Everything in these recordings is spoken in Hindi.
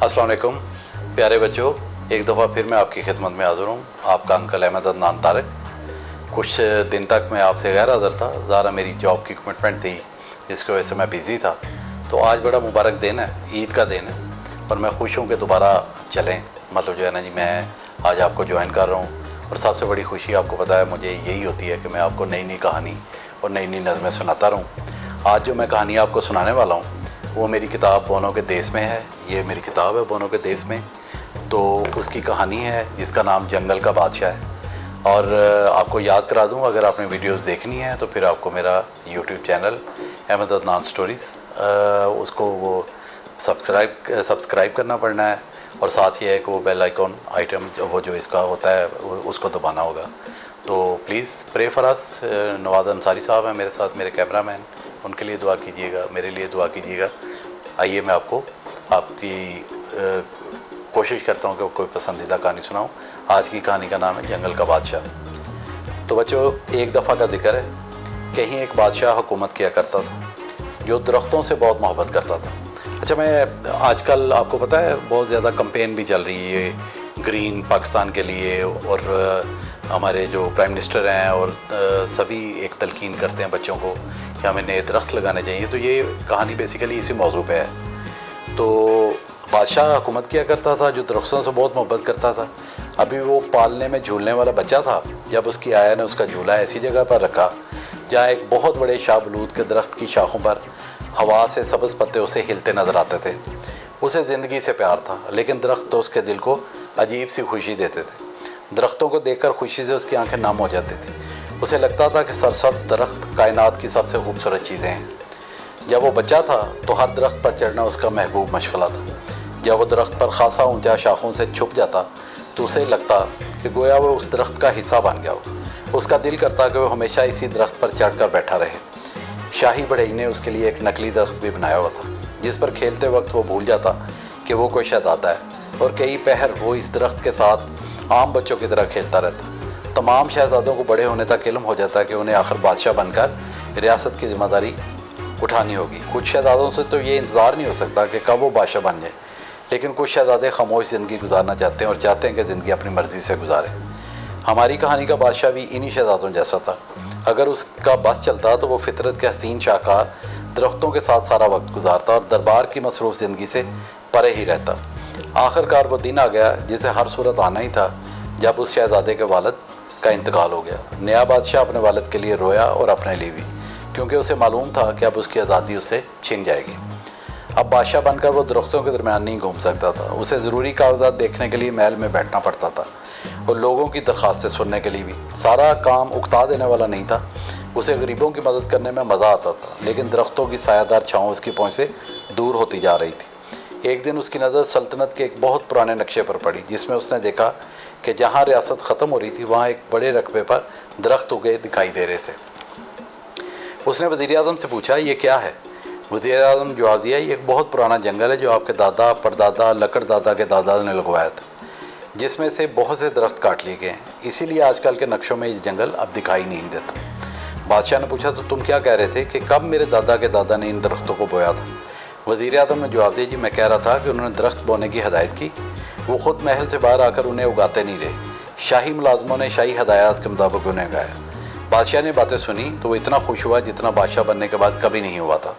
अस्सलाम वालेकुम प्यारे बच्चों, एक दफ़ा फिर मैं आपकी खिदमत में हाज़िर हूँ। आपका अंकल अहमद अदनान तारिक। कुछ दिन तक मैं आपसे गैर हाज़िर था, ज़रा मेरी जॉब की कमिटमेंट थी जिसकी वजह से मैं बिज़ी था। तो आज बड़ा मुबारक दिन है, ईद का दिन है और मैं खुश हूँ कि दोबारा चलें, मतलब जो है ना जी, मैं आज आपको ज्वाइन कर रहा हूँ। और सबसे बड़ी खुशी आपको पता है मुझे यही होती है कि मैं आपको नई नई कहानी और नई नई नज़में सुनाता रहूँ। आज जो मैं कहानी आपको सुनाने वाला हूँ वो मेरी किताब बोनो के देश में है। ये मेरी किताब है बोनो के देश में, तो उसकी कहानी है जिसका नाम जंगल का बादशाह है। और आपको याद करा दूं, अगर आपने वीडियोस देखनी है तो फिर आपको मेरा YouTube channel Ahmad Adnan stories उसको वो सब्सक्राइब करना पड़ना है, और साथ ही है कि वो बेल आइकॉन आइटम वो जो इसका होता है उसको दबाना होगा। तो प्लीज़ प्रे फॉर अस। नवाज़ अंसारी साहब हैं मेरे साथ, मेरे कैमरामैन, उनके लिए दुआ कीजिएगा, मेरे लिए दुआ कीजिएगा। आइए मैं आपको आपकी कोशिश करता हूँ कि कोई पसंदीदा कहानी सुनाऊँ। आज की कहानी का नाम है जंगल का बादशाह। तो बच्चों, एक दफ़ा का जिक्र है, कहीं एक बादशाह हुकूमत किया करता था जो दरख्तों से बहुत मोहब्बत करता था। अच्छा, मैं आजकल आपको पता है बहुत ज़्यादा कंपेन भी चल रही है ग्रीन पाकिस्तान के लिए, और हमारे जो प्राइम मिनिस्टर हैं और सभी एक तलकीन करते हैं बच्चों को कि हमें नए दरख्त लगाने चाहिए। तो ये कहानी बेसिकली इसी मौजू पे है। तो बादशाह हुकूमत किया करता था जो दरख्तों से बहुत मोहब्बत करता था। अभी वो पालने में झूलने वाला बच्चा था जब उसकी आया ने उसका झूला ऐसी जगह पर रखा जहाँ एक बहुत बड़े शाहबलूत के दरख्त की शाखों पर हवा से सब्ज़ पत्ते उसे हिलते नज़र आते थे। उसे ज़िंदगी से प्यार था, लेकिन दरख्त तो उसके दिल को अजीब सी खुशी देते थे। दरख्तों को देखकर खुशी से उसकी आंखें नम हो जाती थी। उसे लगता था कि सरसब्ज़ दरख्त कायनात की सबसे खूबसूरत चीज़ें हैं। जब वो बच्चा था तो हर दरख्त पर चढ़ना उसका महबूब मशगला था। जब वो दरख्त पर खासा ऊंचा शाखों से छुप जाता तो उसे लगता कि गोया वो उस दरख्त का हिस्सा बन गया हो। उसका दिल करता कि वो हमेशा इसी दरख्त पर चढ़कर बैठा रहे। शाही बढ़ई ने उसके लिए एक नकली दरख्त भी बनाया हुआ था जिस पर खेलते वक्त वो भूल जाता कि वो कोई शहजादा है, और कई पहर वो इस दरख्त के साथ आम बच्चों की तरह खेलता रहता। तमाम शहजादों को बड़े होने तक इल्म हो जाता कि उन्हें आखिर बादशाह बनकर रियासत की ज़िम्मेदारी उठानी होगी। कुछ शहजादों से तो ये इंतज़ार नहीं हो सकता कि कब वो बादशाह बन जाए, लेकिन कुछ शहजादे खामोश ज़िंदगी गुजारना चाहते हैं और चाहते हैं कि ज़िंदगी अपनी मर्ज़ी से गुजारें। हमारी कहानी का बादशाह भी इन्हीं शहजादों जैसा था। अगर उसका बस चलता तो वो फितरत के हसीन शाहकार दरख्तों के साथ सारा वक्त गुजारता और दरबार की मसरूफ़ ज़िंदगी से परे ही रहता। आखिरकार वो दिन आ गया जिसे हर सूरत आना ही था, जब उस शहजादे के वालिद का इंतकाल हो गया। नया बादशाह अपने वालिद के लिए रोया और अपने लिए भी, क्योंकि उसे मालूम था कि अब उसकी आज़ादी उससे छिन जाएगी। अब बादशाह बनकर वो दरख्तों के दरमियान नहीं घूम सकता था। उसे ज़रूरी कागजात देखने के लिए महल में बैठना पड़ता था और लोगों की दरख्वास्तें सुनने के लिए भी। सारा काम उकता देने वाला नहीं था। उसे गरीबों की मदद करने में मज़ा आता था, लेकिन दरख्तों की सायादार छाँव उसकी पहुँच से दूर होती जा रही थी। एक दिन उसकी नज़र सल्तनत के एक बहुत पुराने नक्शे पर पड़ी, जिसमें उसने देखा कि जहाँ रियासत ख़त्म हो रही थी वहाँ एक बड़े रकबे पर दरख्त उगे दिखाई दे रहे थे। उसने वज़ीर-ए-आज़म से पूछा, ये क्या है? वज़ीर-ए-आज़म ने जवाब दिया, ये एक बहुत पुराना जंगल है जो आपके दादा परदादा लकड़दादा के दादा ने लगवाया था, जिसमें से बहुत से दरख्त काट लिए गए हैं। इसीलिए आजकल के नक्शों में ये जंगल अब दिखाई नहीं देता। बादशाह ने पूछा, तो तुम क्या कह रहे थे कि कब मेरे दादा के दादा ने इन दरख्तों को बोया था? वज़ीर-ए-आज़म ने जवाब दिया, जी मैं कह रहा था कि उन्होंने दरख्त बोने की हदायत की, वो ख़ुद महल से बाहर आकर उन्हें उगाते नहीं रहे। शाही मुलाजमों ने शाही हदायत के मुताबिक उन्हें उगाया। बादशाह ने बातें सुनी तो वो इतना खुश हुआ जितना बादशाह बनने के बाद कभी नहीं हुआ था।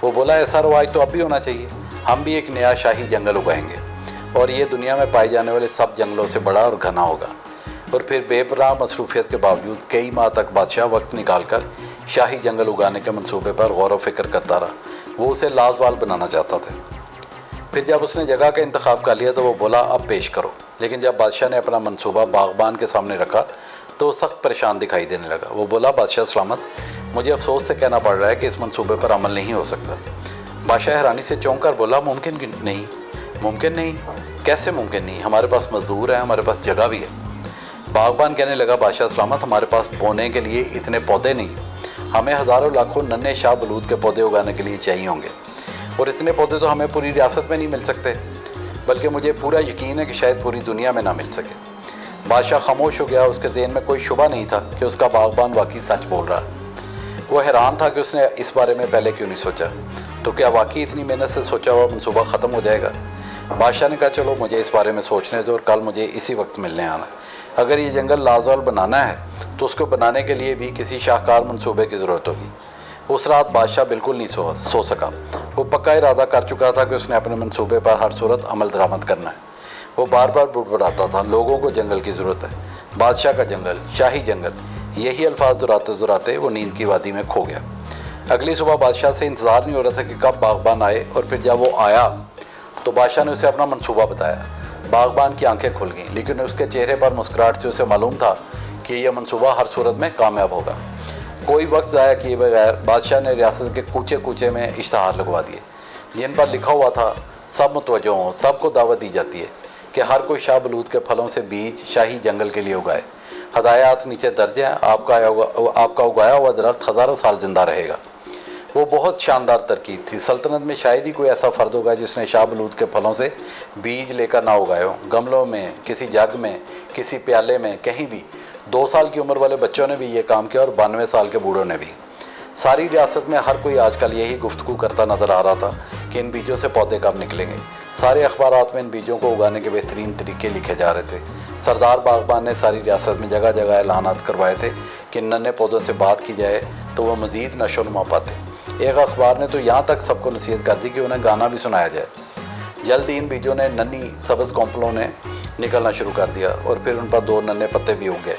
वो बोला, ऐसा रवाज तो अब भी होना चाहिए। हम भी एक नया शाही जंगल उगाएंगे और ये दुनिया में पाए जाने वाले सब जंगलों से बड़ा और घना होगा। और फिर बेपनाह मसरूफियत के बावजूद कई माह तक बादशाह वक्त निकाल कर शाही जंगल उगाने के मंसूबे पर गौर व फिक्र करता रहा। वो उसे लाजवाल बनाना चाहता था। फिर जब उसने जगह का इंतखाब कर लिया तो वो बोला, अब पेश करो। लेकिन जब बादशाह ने अपना मंसूबा बागबान के सामने रखा तो वो सख्त परेशान दिखाई देने लगा। वो बोला, बादशाह सलामत, मुझे अफसोस से कहना पड़ रहा है कि इस मंसूबे पर अमल नहीं हो सकता। बादशाह हैरानी से चौंक कर बोला, मुमकिन नहीं? मुमकिन नहीं? कैसे मुमकिन नहीं? हमारे पास मजदूर हैं, हमारे पास जगह भी है। बागबान कहने लगा, बादशाह सलामत, हमारे पास बोने के लिए इतने पौधे नहीं, हमें हज़ारों लाखों नन्हे शाह बलूद के पौधे उगाने के लिए चाहिए होंगे, और इतने पौधे तो हमें पूरी रियासत में नहीं मिल सकते, बल्कि मुझे पूरा यकीन है कि शायद पूरी दुनिया में ना मिल सके। बादशाह खामोश हो गया। उसके ज़हन में कोई शुबा नहीं था कि उसका बागबान वाकई सच बोल रहा है। वो हैरान था कि उसने इस बारे में पहले क्यों नहीं सोचा। तो क्या वाकई इतनी मेहनत से सोचा हुआ मंसूबा ख़त्म हो जाएगा? बादशाह ने कहा चलो मुझे इस बारे में सोचने दो और कल मुझे इसी वक्त मिलने आना। अगर ये जंगल लाजवाल बनाना है तो उसको बनाने के लिए भी किसी शाहकार मंसूबे की ज़रूरत होगी। उस रात बादशाह बिल्कुल नहीं सो सका। वो पक्का इरादा कर चुका था कि उसने अपने मंसूबे पर हर सूरत अमल दरामद करना है। वो बार बार बुड़बुड़ाता था, लोगों को जंगल की ज़रूरत है, बादशाह का जंगल, शाही जंगल। यही अल्फाज दोहराते दोहराते वो नींद की वादी में खो गया। अगली सुबह बादशाह से इंतज़ार नहीं हो रहा था कि कब बागबान आए, और फिर जब वो आया तो बादशाह ने उसे अपना मंसूबा बताया। बागबान की आंखें खुल गईं, लेकिन उसके चेहरे पर मुस्कुराहट से उसे मालूम था कि यह मंसूबा हर सूरत में कामयाब होगा। कोई वक्त ज़ाया किए बगैर बादशाह ने रियासत के कूचे कूचे में इश्तहार लगवा दिए, जिन पर लिखा हुआ था सब मुतवज्जो हों, सबको दावत दी जाती है कि हर कोई शाह बलूत के फलों से बीज शाही जंगल के लिए उगाए। हदायत नीचे दर्ज हैं, आपका उगाया हुआ दरख्त हज़ारों साल ज़िंदा रहेगा। वो बहुत शानदार तरकीब थी। सल्तनत में शायद ही कोई ऐसा फ़र्द होगा जिसने शाह बलूत के फलों से बीज लेकर ना उगाए हो। गमलों में, किसी जग में, किसी प्याले में, कहीं भी। 2 साल की उम्र वाले बच्चों ने भी ये काम किया और 92 साल के बूढ़ों ने भी। सारी रियासत में हर कोई आजकल यही गुफ्तगू करता नज़र आ रहा था कि इन बीजों से पौधे कब निकलेंगे। सारे अखबारात में इन बीजों को उगाने के बेहतरीन तरीके लिखे जा रहे थे। सरदार बागबान ने सारी रियासत में जगह जगह ऐलानात करवाए थे कि नन्हे पौधों से बात की जाए तो वह मज़ीद नशोनुमा पाते। एक अखबार ने तो यहाँ तक सबको नसीहत कर दी कि उन्हें गाना भी सुनाया जाए। जल्द इन बीजों ने नन्ही सब्ज़ कौंपलों ने निकलना शुरू कर दिया और फिर उन पर 2 नन्हे पत्ते भी उग गए।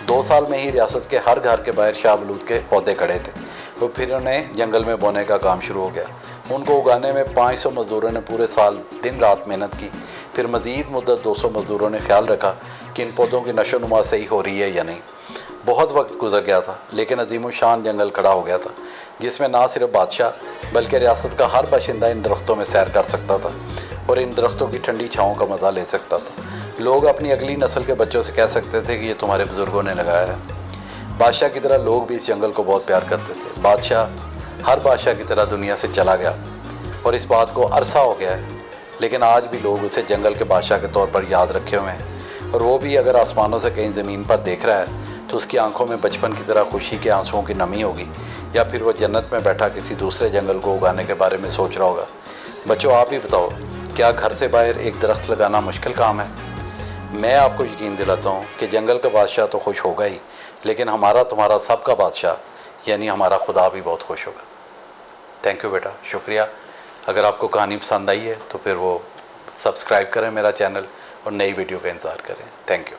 2 साल में ही रियासत के हर घर के बाहर शाह बलूत के पौधे खड़े थे। तो फिर उन्हें जंगल में बोने का काम शुरू हो गया। उनको उगाने में 500 मज़दूरों ने पूरे साल दिन रात मेहनत की। फिर मज़ीद मुद्दत 200 मज़दूरों ने ख्याल रखा कि इन पौधों की नशोनुमा सही हो रही है या नहीं। बहुत वक्त गुजर गया था, लेकिन अजीम शान जंगल खड़ा हो गया था, जिसमें ना सिर्फ बादशाह बल्कि रियासत का हर बाशिंदा इन दरख्तों में सैर कर सकता था और इन दरख्तों की ठंडी छाँव का मज़ा ले सकता था। लोग अपनी अगली नस्ल के बच्चों से कह सकते थे कि ये तुम्हारे बुज़ुर्गों ने लगाया है। बादशाह की तरह लोग भी इस जंगल को बहुत प्यार करते थे। बादशाह हर बादशाह की तरह दुनिया से चला गया और इस बात को अरसा हो गया है, लेकिन आज भी लोग उसे जंगल के बादशाह के तौर पर याद रखे हुए हैं। और वो भी अगर आसमानों से कहीं ज़मीन पर देख रहा है तो उसकी आंखों में बचपन की तरह खुशी के आंसुओं की नमी होगी, या फिर वो जन्नत में बैठा किसी दूसरे जंगल को उगाने के बारे में सोच रहा होगा। बच्चों, आप ही बताओ, क्या घर से बाहर एक दरख्त लगाना मुश्किल काम है? मैं आपको यकीन दिलाता हूँ कि जंगल का बादशाह तो खुश होगा ही, लेकिन हमारा तुम्हारा सबका बादशाह यानी हमारा खुदा भी बहुत खुश होगा। थैंक यू बेटा, शुक्रिया। अगर आपको कहानी पसंद आई है तो फिर वो सब्सक्राइब करें मेरा चैनल और नई वीडियो का इंतज़ार करें। Thank you.